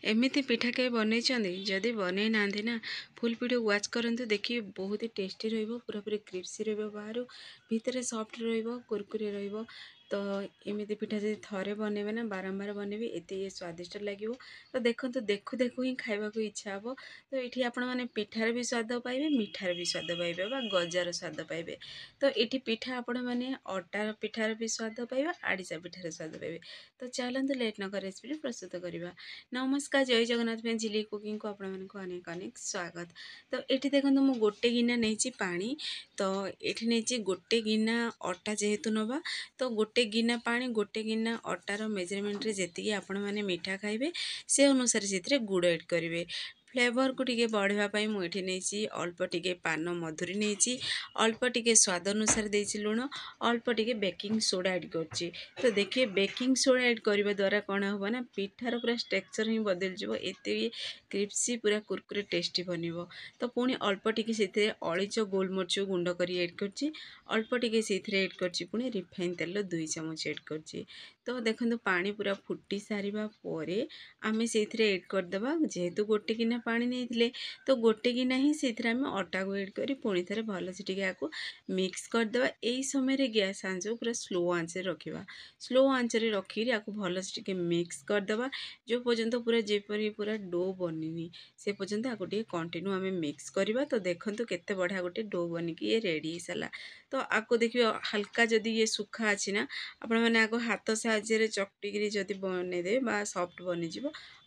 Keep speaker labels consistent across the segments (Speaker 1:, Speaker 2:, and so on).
Speaker 1: एमती पिठा के बनई जदि बनई ना ना फुल वीडियो वाच करंतु देखिए बहुत ही टेस्टी रहिबो पूरा पूरी क्रिप्सी रहिबो बाहर भीतर सॉफ्ट रहिबो कुरकुरे रहिबो। तो एमती पिठा जब थरे बनइबे ना बारंबार बनइबे एते स्वादिष्ट लगिवो। तो देखंतु देखु देखु ही खाइबा को इच्छा हबो। तो एठी आपण माने पिठार भी स्वाद पाइबे मिठार भी स्वाद पाइबे बा गजार स्वाद पाइबे। तो एठी पिठा आपण माने अटार पिठार भी स्वाद पाइबे आड़ीसा पिठार स्वाद पाइबे। तो चलंतु लेट न कर रेसिपी प्रस्तुत करिबा। नमस्कार जय जगन्नाथ में झिली कुकिंग को आपण मानक अनेक अनेक स्वागत। तो ये देखो मु गोटे गिना नहीं पानी। तो ये नहीं गोटे गिना अटा जेहेतु नवा तो गोटे गिना पानी गोटे गिना अटार मेजरमेंट रे जेतिकी आपण माने मीठा खाइबे से अनुसार से गुड़ ऐड करेंगे। फ्लेवर को टिके बढ़ावाई मुझे नहीं अल्प टिके पान मधुरी नहीं अल्प टिके स्वाद अनुसार देसी लुण अल्प टिके बेकिंग सोडा ऐड कर। तो देखिए बेकिंग सोडा ऐड करने द्वारा कौन हम ना पिठार पूरा टेक्सचर ही बदल जाव एते क्रिप्सी पूरा कुरकुरे टेस्टी बनब। तो पुणी अल्प टिके से अलीच गोलमरीच गुंड कर ऐड कर अल्प टिके से ऐड कर पुणी रिफाइन तेल 2 चामच ऐड कर। तो देखो पानी पूरा फुटी सारिबा परे आमे से ऐड करदे जेहेतु गोटे गिना पानी नहीं तो गोटे गिना ही से अटा को ऐड कर पुणी थे भल से मिक्स करदे। यही समय गैस आंच पूरा स्लो आंच रखा स्लो आंच रखी भल से मिक्स करदे जो पर्यंत पूरा जेपरी पूरा डो बनी से पर्यंत आपको कंटिन्यू आम मिक्स करवा। तो देखो केते बढ़िया गोटे डो बनिकी ये रेडी सारा। तो आपको देखिए हल्का जदि ये सुखा अच्छी ना आपण मैंने आगे हाथ साहाଯ୍य चकटिकी जदि बनईदे सॉफ्ट बनीज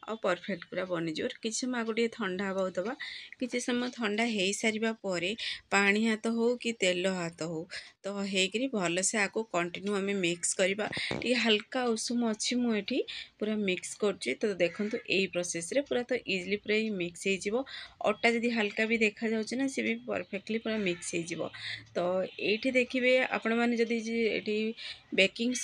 Speaker 1: आ परफेक्ट पूरा बनीज। किसी समय आगे ठंडा हवा दबा किसी समय ठंडा हो सारा पर पानी हाथ हो कि तेल हाथ हो तो होकर भल से आपको कंटिन्यू आम मिक्स करवा। टी हल्का उषुम अच्छी मुझे पूरा मिक्स कर। तो देखो यही प्रोसेस रे पूरा तो इजिली पूरा मिक्स हो अटा जदि हल्का भी देखा जाऊँ ना सी भी परफेक्टली पूरा मिक्स हो। तो ये देखिए आपण मैंने जदि बेकिंग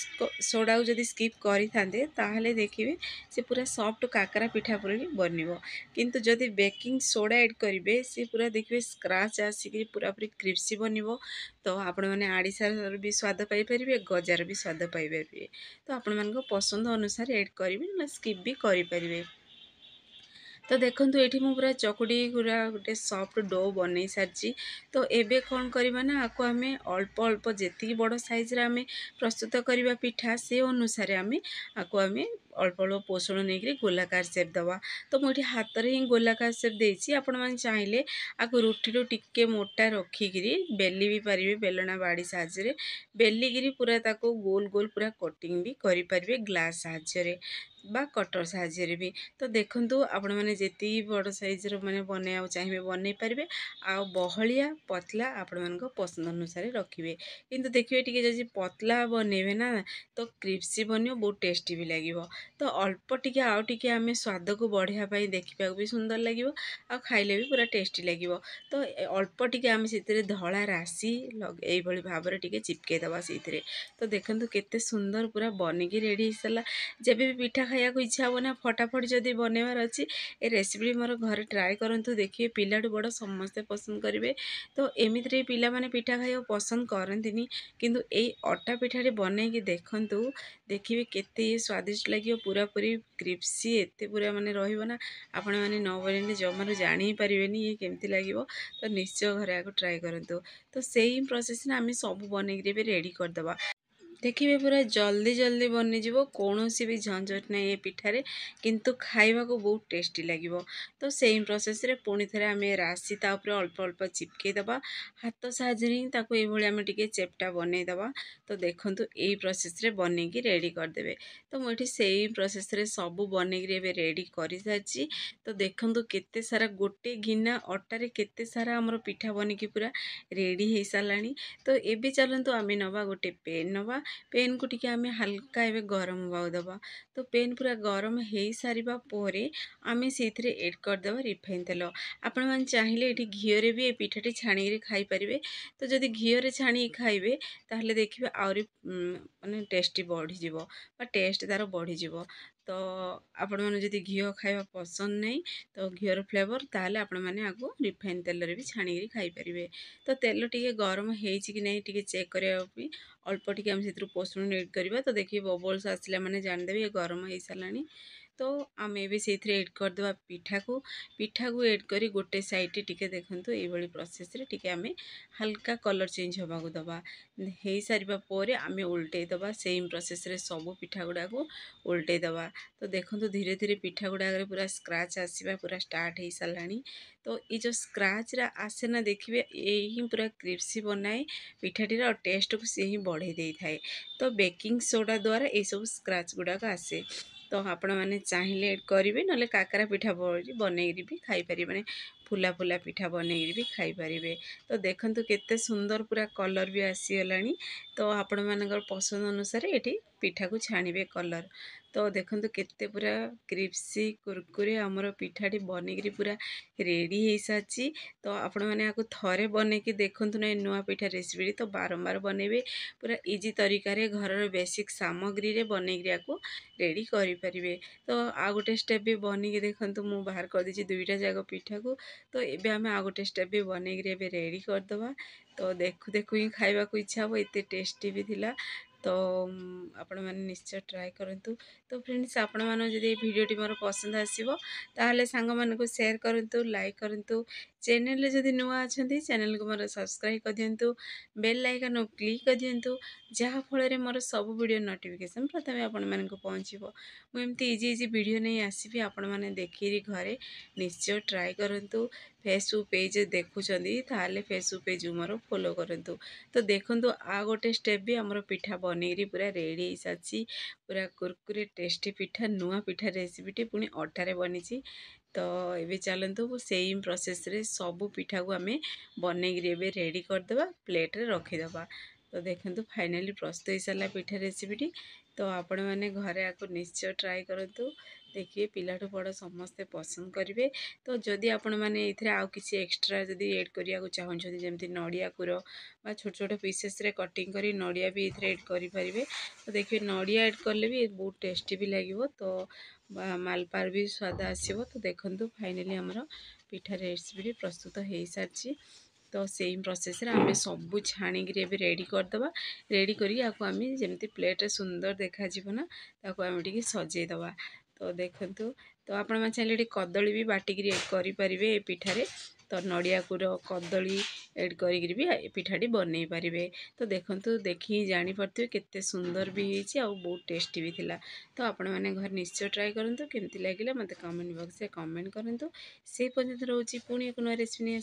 Speaker 1: सोडा जदि स्किप करें ताहले देखिए से पूरा सॉफ्ट काकरा पिठा पूरी बनिबो। किंतु जदि बेकिंग सोडा ऐड करेंगे सी पूरा देखिए स्क्राच आसिक पूरा पूरी क्रिप्सी बनिबो। तो आपण मैंने आड़ीसार भी स्वाद पाइपर गजार भी स्वाद पाइपर। तो आपण मान पसंद अनुसार ऐड करेंगे ना स्किप भी करें। तो देखो ये पूरा चकुड़ी पूरा गोटे सॉफ्ट डो बन सारी। तो एबे कौन करवा ना आपको आम अल्प अल्प जी बड़ साइज आम प्रस्तुत करवा पिठा से अनुसार आम आपको आम अल्प अल्प पोषण नहीं गोलाकार सेप दवा। तो मुझे हाथ में ही गोलाकार सेप देती आपण मैंने चाहिए आपको रुटी टिके मोटा रखिकी बेली भी पारे बेलना बाड़ी साहाଯ୍य बेलिकी पूरा ताको गोल गोल पूरा कटिंग भी करें ग्लास साहाଯ୍य बा कटर साहाଯ୍य भी। तो देखंतु आपण मैंने जेती बड़ साइज मैंने बनवा चाहिए बनई पारे आ बहलिया पतला आपण मान पसंद अनुसार रखिए। किंतु देखिए टी जब पतला बनइबे ना तो क्रिप्सी बन बहुत टेस्टी भी लगे। तो अल्प टिके आउ टिके आम स्वाद को बढ़ाई देखा भी सुंदर लगे आ खाइले भी पूरा टेस्टी लगे। तो अल्प टिके आम से धला राशि यही भाव में चिपकईदबा से। तो देखो केते सुंदर पूरा बनिकी रेडी हो सारा। जब भी पिठा खाया इच्छा हो ना फटाफट जदि बनइबार अच्छी ए रेसिपी मोर घर ट्राए करूँ। देखिए पिलाठू बड़ समस्ते पसंद करेंगे। तो एमती पिला माने पिठा खाया पसंद करती किंतु यही अटा पिठाटी बनईकी देखंतु देखिए केते स्वादिष्ट लगे पूरा पूरी क्रिप्सी एते पूरा माने रहिबो ना आपण माने न बनइले जमार जानी ही पारिबेनी ये केमती लगे। तो निश्चय घरे आको ट्राए करूँ। तो सेम प्रोसेस ना आम सब बनईकी रेडी करदबा। देखिए पूरा जल्दी जल्दी बनीज कौन सी भी झंझट नहीं ये पिठारे किंतु खाइबा को बहुत टेस्टी लगे। तो सेम प्रोसेस रे पुणी थे आम राशि तापर अल्प अल्प चिपकईदबा हाथ साहाଯ୍य ये आम टे चेपटा बनईदबा। तो देखो यही प्रोसेस रे बनईकी रेडी करदे। तो मुझे से प्रोसेस रे सब बनईकी रेडी कर सारी। तो देखो केते सारा गोटे गिना अटारे केते सारा आमर पिठा बनिकी पूरा रेडी हो सारा। तो ये चलतु आम नवा गोटे पेन नवा पेन को टिके आम हल्का एवं गरम हवा दबा। तो पेन पूरा गरम हो सारा पर आम से ऐड करदे रिफाइन तेल। आपण मैंने चाहिए ये घीरे भी ये पिठाटी छाणी खाई पारे। तो जदि घीरे छाणी खाइबे ताहले देखिए आहरी माने टेस्टी बढ़ीज टेस्ट तार बढ़ीज। तो आपण मैंने जदि घी खाइबा पसंद नहीं तो घीर फ्लेवर ताहले आपण मैंने आगो रिफाइन तेल भी छाणी खाई पारे। तो तेल टिके गरम हो कि नहीं टिके चेक करने अल्प टिके आम से पोषण ऐड करवा। तो देखिए बबल्स आसला माने जानदेवे ये गरम हो सारा। तो आम ए एड करदे पिठा को एड करी गोटे साइड टिके देखंतु ये प्रोसेस रे टिके आमे हल्का कलर चेंज होगा दबा हो सारा पर आम उल्टे दबा सेम प्रोसेस रे सब पिठा गुड़ा को उल्टे दबा। तो देखो धीरे धीरे पिठा गुड़ा पूरा स्क्राच आसवा पूरा स्टार्ट हो सारा। तो ये जो स्क्राच रा आसे ना देखिए यही पूरा क्रिप्सी बनाए पिठाटीर और टेस्ट को सी ही बढ़े दे थाए। तो बेकिंग सोडा द्वारा ये सब स्क्राच गुड़ाक आसे। तो आपण मैंने चाहिए करेंगे ना काकरा पिठा बनईरी भी खाई पारे माने फुला फुला पिठा बनईरी भी खाई पारे। तो देखंतु केते सुंदर पूरा कलर भी आसीगलानी। तो आपण मानकर पसंद अनुसार ये पिठा को छाणिबे कलर। तो देखंतु केते पूरा क्रिप्सी कुरकुरे आमर पिठाटी बनईरी पूरा रेडी हो सारी। तो आपण मैंने आपको थरे बनईकी देखंतु ना नुआ पिठा रेसिपी। तो बारंबार बनइबे पूरा इजी तरीका रे घर बेसिक सामग्री रे बनईकी आपको रेडी करि परिबे। तो आ गोटे स्टेप भी बनिकी देखंतु मु बाहर कर देछि दुईटा जाक पिठा को। तो एबे आमे आ गोटे स्टेप भी बनईकी एबे रेडी करदबा। तो देखु देखु ही खाइबा को इच्छा हो एते टेस्टी भी थिला। तो आपण मैंने निश्चय ट्राए करंतु। तो फ्रेंड्स आपण मानो जदि वीडियोटी मोर पसंद आसीबो ताहले सांग मानको शेयर करंतु लाइक करंतु। चैनल जदि नुआ अछंती चैनल को मोर सब्सक्राइब कर दियंतु बेल आइकन क्लिक कर दियंतु जहाँ फल रे मोर सब वीडियो नोटिफिकेशन प्रथमे आपण मानको पहुँचो। मुझे इजी इजी वीडियो नहीं आसबि आपण मैंने देखिरी घरे निश्चय ट्राए करंतु। फेसबुक पेज देखुचंदी ताहले फेसबुक पेज मोर फॉलो करंतु। तो देखंतु आ गोटे स्टेप भी हमर पिठा बनईरी पूरा रेडी हो साची पूरा कुरकुरे टेस्टी पिठा नुआ पिठा रेसिपीटी पुणी अटारे बनी। तो ये चलतु सेम प्रोसेस रे सब पिठा को आम बनईकी रेडी करदे प्लेट रे रखीदबा। तो देखंतु फाइनली प्रस्तुत हो सारा पिठा रेसिपीटी। तो आपण मैंने घरे आपको निश्चय ट्राए करंतु देखिए पिलाठू बड़ समस्ते पसंद करेंगे। तो जदि आपण मैंने ये आउ किसी एक्सट्रा जदि एड करिया को चाहते जमी नड़िया कुर बा छोट छोट पीसेस रे कटिंग करी नड़िया भी ये एड करें। तो देखिए नड़िया एड कले भी बहुत टेस्टी भी लगे। तो मालपार भी स्वाद आसो। तो देखंतु फाइनली हमर पिठा रेसिपी प्रस्तुत हो सारी। तो सेम प्रोसेस रे आमे सब छाणिकी रेडी करदबा। रेडी करी आपको आम जमी प्लेट सुंदर देखा ना ताको आम टे सजेदबा। तो देखंतु तो आपण मैंने चाहिए कदली भी बाटिकी एड करें पिठारे। तो नड़िया कुर कदली एड करी भी पिठाटी बनई पारे। तो देखंतु देखी जानीपे केते सुंदर भी होती आ बहुत टेस्टी भी थिला। तो आपण मैंने घर निश्चय ट्राए करंतु केमती लगिला मते कमेंट बॉक्स रे कमेंट करंतु। से पर्यंत रोची पुणी एक नया रेसिपी